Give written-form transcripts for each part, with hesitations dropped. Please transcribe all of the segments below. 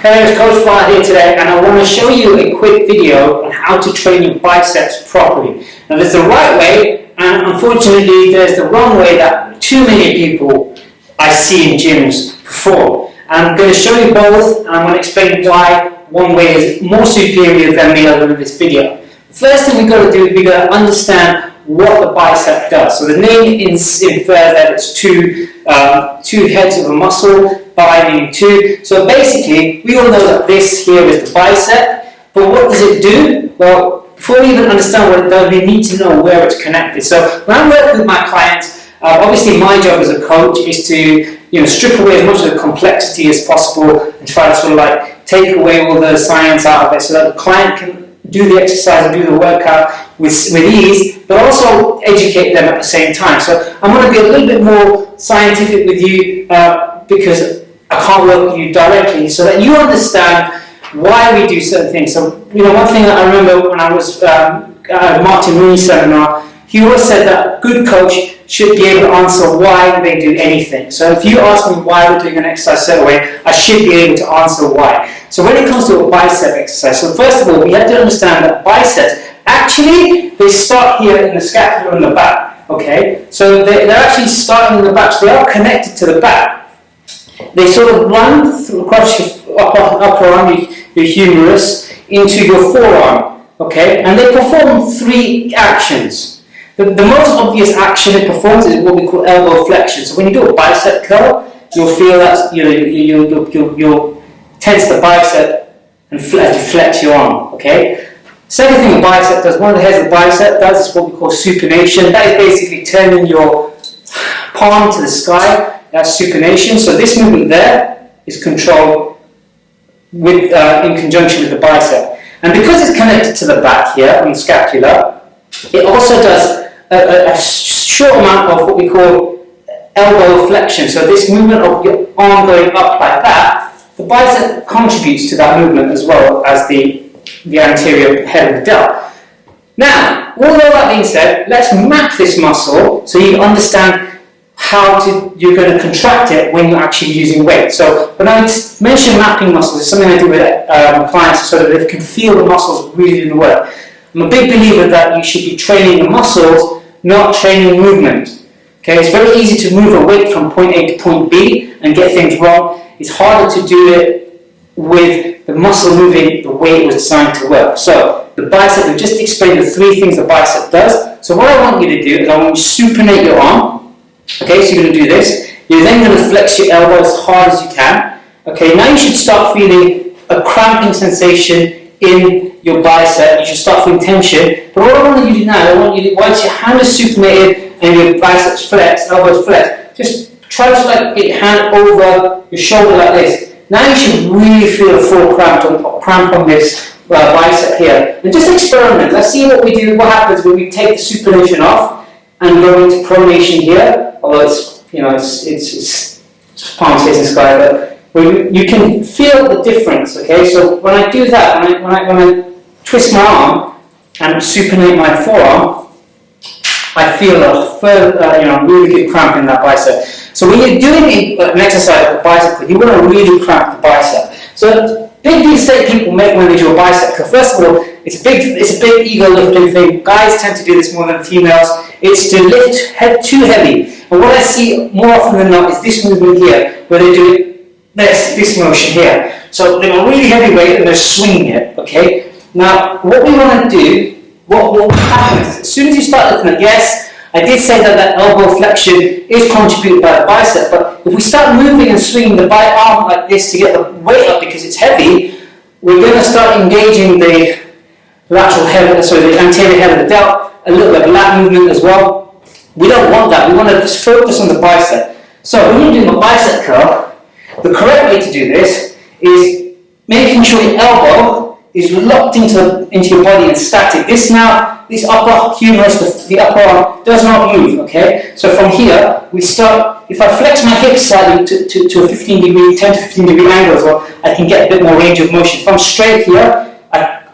Hey, it's Coach Fahad here today, and I want to show you a quick video on how to train your biceps properly. Now, there's the right way, and unfortunately, there's the wrong way that too many people I see in gyms perform. And I'm going to show you both, and I'm going to explain why one way is more superior than the other in this video. The first thing we've got to do is we've got to understand what the bicep does. So the name infers that it's two heads of a muscle binding two. So basically, we all know that this here is the bicep, but what does it do? Well, before we even understand what it does, we need to know where it's connected. So when I'm working with my clients, obviously my job as a coach is to strip away as much of the complexity as possible and try to sort of like take away all the science out of it so that the client can do the exercise and do the workout with ease, but also educate them at the same time. So I'm going to be a little bit more scientific with you because I can't work with you directly, so that you understand why we do certain things. So, one thing that I remember when I was at Martin Rooney's seminar, he always said that a good coach should be able to answer why they do anything. So if you ask me why we're doing an exercise a certain way, I should be able to answer why. So when it comes to a bicep exercise, so first of all, we have to understand that biceps, actually, they start here in the scapula and the back, okay? So they're actually starting in the back, so they are connected to the back. They sort of run through across your upper arm, your humerus, into your forearm, okay? And they perform three actions. The most obvious action it performs is what we call elbow flexion. So when you do a bicep curl, you'll feel that you'll tense the bicep and flex your arm, okay? Second thing a bicep does, one of the heads of the bicep does is what we call supination. That is basically turning your palm to the sky. That's supination. So this movement there is controlled with in conjunction with the bicep. And because it's connected to the back here on the scapula, it also does a short amount of what we call elbow flexion. So this movement of your arm going up like that, the bicep contributes to that movement as well as the anterior head of the delt. Now, all that being said, let's map this muscle so you understand how you're going to contract it when you're actually using weight. So when I mention mapping muscles, it's something I do with my clients so that they can feel the muscles really doing the work. I'm a big believer that you should be training the muscles, not training movement. Okay, it's very easy to move a weight from point A to point B and get things wrong. It's harder to do it with the muscle moving the way it was designed to work. So the bicep, we've just explained the three things the bicep does. So what I want you to do is I want you to supinate your arm. Okay, so you're going to do this. You're then going to flex your elbow as hard as you can. Okay, now you should start feeling a cramping sensation in your bicep. You should start feeling tension. But what I want you to do now, I want you to, once your hand is supinated and your biceps flex, elbows flex, just try to get your hand over your shoulder like this. Now you should really feel a full cramp on this bicep here. And just experiment. Let's see what happens when we take the supination off and go into pronation here. Although it's palm facing sky, but you can feel the difference. Okay, so when I do that, when I twist my arm and supinate my forearm, I feel a further, really good cramp in that bicep. So when you're doing an exercise with the bicep, you want to really cramp the bicep. So big mistake people make when they do a bicep curl. First of all, it's a big ego lifting thing. Guys tend to do this more than females. It's to lift too heavy. And what I see more often than not is this movement here, where they do this motion here. So they're a really heavy weight and they're swinging it. Okay. Now, what we want to do, what happens is, as soon as you start lifting it, yes, I did say that elbow flexion is contributed by the bicep, but if we start moving and swinging the arm like this to get the weight up because it's heavy, we're going to start engaging the anterior head of the delt, a little bit of lat movement as well. We don't want that. We want to just focus on the bicep. So when you're doing a bicep curl, the correct way to do this is making sure your elbow is locked into your body and static. This upper humerus, the upper arm, does not move, okay? So from here, we start, if I flex my hips slightly to a 10 to 15 degree angle as well, I can get a bit more range of motion. If I'm straight here,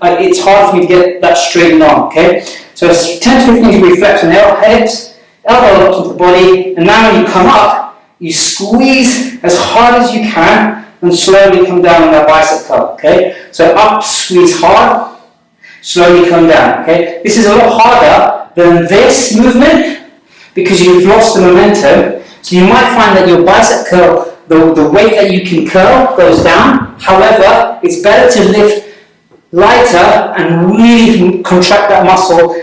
it's hard for me to get that straight arm, okay? So it's 10 to 15 degree flex on the hips, elbow locked into the body, and now when you come up, you squeeze as hard as you can and slowly come down on that bicep curl, okay? So up, squeeze hard, slowly come down, okay? This is a lot harder than this movement because you've lost the momentum. So you might find that your bicep curl, the weight that you can curl goes down. However, it's better to lift lighter and really contract that muscle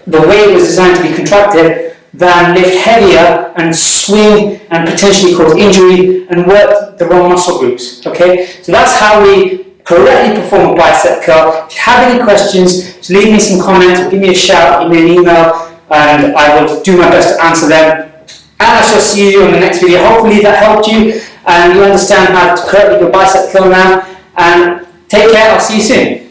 the way it was designed to be contracted than lift heavier and swing and potentially cause injury and work the wrong muscle groups, okay? So that's how we correctly perform a bicep curl. If you have any questions, just leave me some comments or give me a shout, give me an email, and I will do my best to answer them. And I shall see you in the next video. Hopefully that helped you and you understand how to correctly do a bicep curl now. And take care, I'll see you soon.